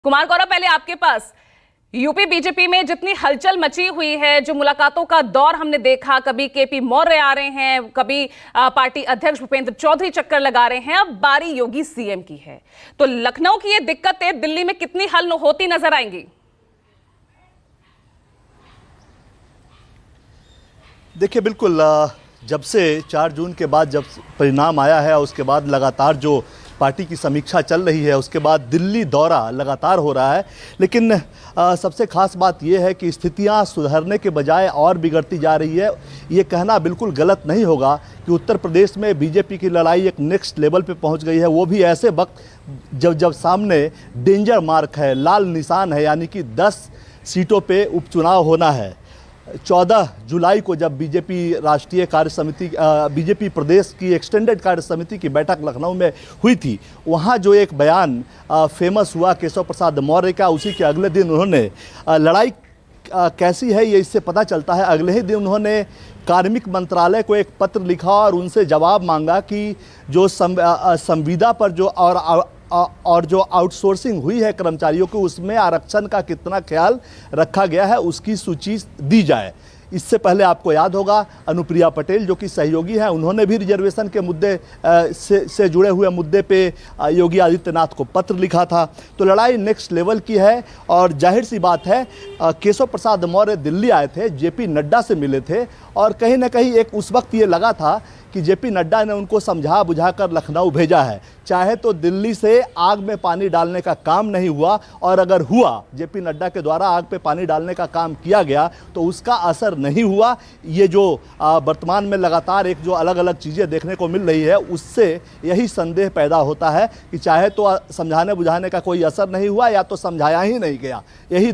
कुमार गौरव, पहले आपके पास UP BJP में जितनी हलचल मची हुई है, जो मुलाकातों का दौर हमने देखा, कभी केपी मौर्य आ रहे हैं, कभी पार्टी अध्यक्ष भूपेंद्र चौधरी चक्कर लगा रहे हैं, अब बारी योगी सीएम की है। तो लखनऊ की ये दिक्कतें दिल्ली में कितनी हल होती नजर आएंगी? देखिए, बिल्कुल जब से 4 जून के बाद जब परिणाम आया है, उसके बाद लगातार जो पार्टी की समीक्षा चल रही है, उसके बाद दिल्ली दौरा लगातार हो रहा है। लेकिन सबसे खास बात यह है कि स्थितियां सुधरने के बजाय और बिगड़ती जा रही है। ये कहना बिल्कुल गलत नहीं होगा कि उत्तर प्रदेश में बीजेपी की लड़ाई एक नेक्स्ट लेवल पे पहुंच गई है, वो भी ऐसे वक्त जब सामने डेंजर मार्क है, लाल निशान है, यानी कि 10 सीटों पे उपचुनाव होना है। 14 जुलाई को जब बीजेपी राष्ट्रीय कार्य समिति बीजेपी प्रदेश की एक्सटेंडेड कार्य समिति की बैठक लखनऊ में हुई थी, वहाँ जो एक बयान फेमस हुआ केशव प्रसाद मौर्य का, उसी के अगले दिन उन्होंने लड़ाई कैसी है ये इससे पता चलता है। अगले ही दिन उन्होंने कार्मिक मंत्रालय को एक पत्र लिखा और उनसे जवाब मांगा कि जो संविदा पर जो और जो आउटसोर्सिंग हुई है कर्मचारियों को, उसमें आरक्षण का कितना ख्याल रखा गया है, उसकी सूची दी जाए। इससे पहले आपको याद होगा अनुप्रिया पटेल जो कि सहयोगी हैं, उन्होंने भी रिजर्वेशन के मुद्दे से जुड़े हुए मुद्दे पे योगी आदित्यनाथ को पत्र लिखा था। तो लड़ाई नेक्स्ट लेवल की है और जाहिर सी बात है, केशव प्रसाद मौर्य दिल्ली आए थे, जेपी नड्डा से मिले थे और कहीं ना कहीं एक उस वक्त ये लगा था कि जेपी नड्डा ने उनको समझा बुझाकर लखनऊ भेजा है। चाहे तो दिल्ली से आग में पानी डालने का काम नहीं हुआ, और अगर हुआ, जेपी नड्डा के द्वारा आग पे पानी डालने का काम किया गया, तो उसका असर नहीं हुआ। ये जो वर्तमान में लगातार एक जो अलग अलग चीज़ें देखने को मिल रही है, उससे यही संदेह पैदा होता है कि चाहे तो समझाने बुझाने का कोई असर नहीं हुआ, या तो समझाया ही नहीं गया। यही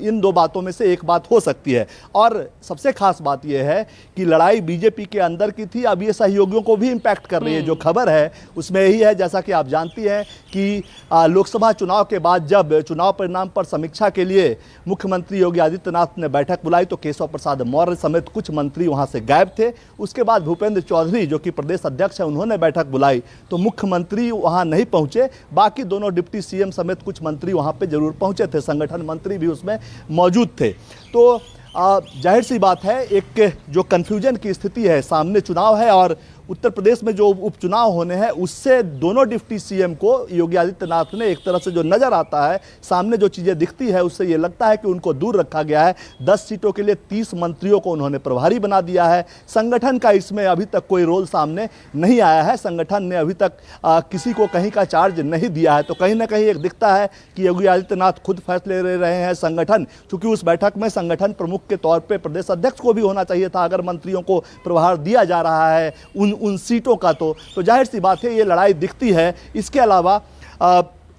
इन दो बातों में से एक बात हो सकती है। और सबसे खास बात यह है कि लड़ाई बीजेपी के अंदर की थी, अब ये सहयोगियों को भी इम्पैक्ट कर रही है। जो खबर है उसमें यही है, जैसा कि आप जानती हैं कि लोकसभा चुनाव के बाद जब चुनाव परिणाम पर समीक्षा के लिए मुख्यमंत्री योगी आदित्यनाथ ने बैठक बुलाई, तो केशव प्रसाद मौर्य समेत कुछ मंत्री वहां से गायब थे। उसके बाद भूपेंद्र चौधरी जो कि प्रदेश अध्यक्ष है, उन्होंने बैठक बुलाई, तो मुख्यमंत्री वहां नहीं पहुंचे। बाकी दोनों डिप्टी सीएम समेत कुछ मंत्री वहां पे जरूर पहुंचे थे, संगठन मंत्री भी उसमें मौजूद थे। तो जाहिर सी बात है, एक जो कन्फ्यूजन की स्थिति है, सामने चुनाव है और उत्तर प्रदेश में जो उपचुनाव होने हैं, उससे दोनों डिप्टी सीएम को योगी आदित्यनाथ ने एक तरह से जो नज़र आता है, सामने जो चीज़ें दिखती है, उससे ये लगता है कि उनको दूर रखा गया है। 10 सीटों के लिए 30 मंत्रियों को उन्होंने प्रभारी बना दिया है। संगठन का इसमें अभी तक कोई रोल सामने नहीं आया है, संगठन ने अभी तक किसी को कहीं का चार्ज नहीं दिया है। तो कहीं ना कहीं एक दिखता है कि योगी आदित्यनाथ खुद फैसले ले रहे हैं। संगठन, चूँकि उस बैठक में संगठन प्रमुख के तौर पर प्रदेश अध्यक्ष को भी होना चाहिए था, अगर मंत्रियों को प्रभार दिया जा रहा है उन सीटों का, तो जाहिर सी बात है ये लड़ाई दिखती है। इसके अलावा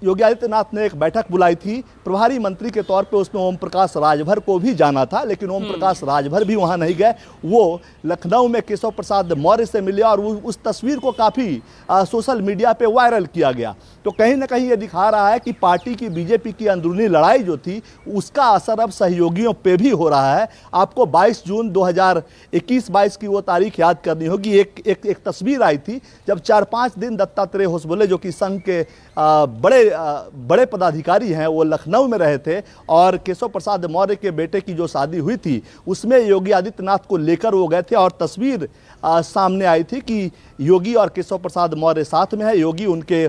योगी आदित्यनाथ ने एक बैठक बुलाई थी प्रभारी मंत्री के तौर पे, उसमें ओम प्रकाश राजभर को भी जाना था, लेकिन ओम प्रकाश राजभर भी वहां नहीं गए। वो लखनऊ में केशव प्रसाद मौर्य से मिले और उस तस्वीर को काफ़ी सोशल मीडिया पे वायरल किया गया। तो कहीं ना कहीं ये दिखा रहा है कि पार्टी की, बीजेपी की अंदरूनी लड़ाई जो थी, उसका असर अब सहयोगियों पे भी हो रहा है। आपको 22 जून 2021-22 की वो तारीख याद करनी होगी। एक तस्वीर आई थी जब 4-5 दिन दत्तात्रेय होसबले जो कि संघ के बड़े पदाधिकारी हैं, वो लखनऊ में रहे थे और केशव प्रसाद मौर्य के बेटे की जो शादी हुई थी, उसमें योगी आदित्यनाथ को लेकर वो गए थे और तस्वीर सामने आई थी कि योगी और केशव प्रसाद मौर्य साथ में है, योगी उनके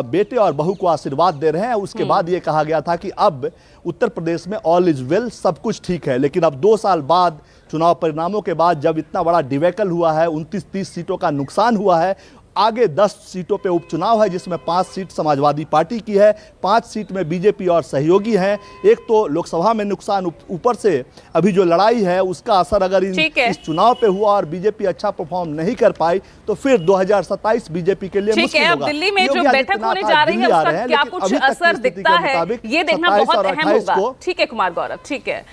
बेटे और बहू को आशीर्वाद दे रहे हैं। उसके बाद ये कहा गया था कि अब उत्तर प्रदेश में ऑल इज वेल, सब कुछ ठीक है। लेकिन अब 2 साल बाद, चुनाव परिणामों के बाद, जब इतना बड़ा डिबेकल हुआ है, 29-30 सीटों का नुकसान हुआ है, आगे 10 सीटों पे उपचुनाव है, जिसमें 5 सीट समाजवादी पार्टी की है, 5 सीट में बीजेपी और सहयोगी हैं। एक तो लोकसभा में नुकसान, ऊपर से अभी जो लड़ाई है उसका असर अगर इस चुनाव पे हुआ और बीजेपी अच्छा परफॉर्म नहीं कर पाई, तो फिर 2027 बीजेपी के लिए मुश्किल होगा। अब दिल्ली में जो बैठक होने जा रही है उसका क्या कुछ असर दिखता है, ये देखना बहुत अहम होगा। ठीक है कुमार गौरव, ठीक है।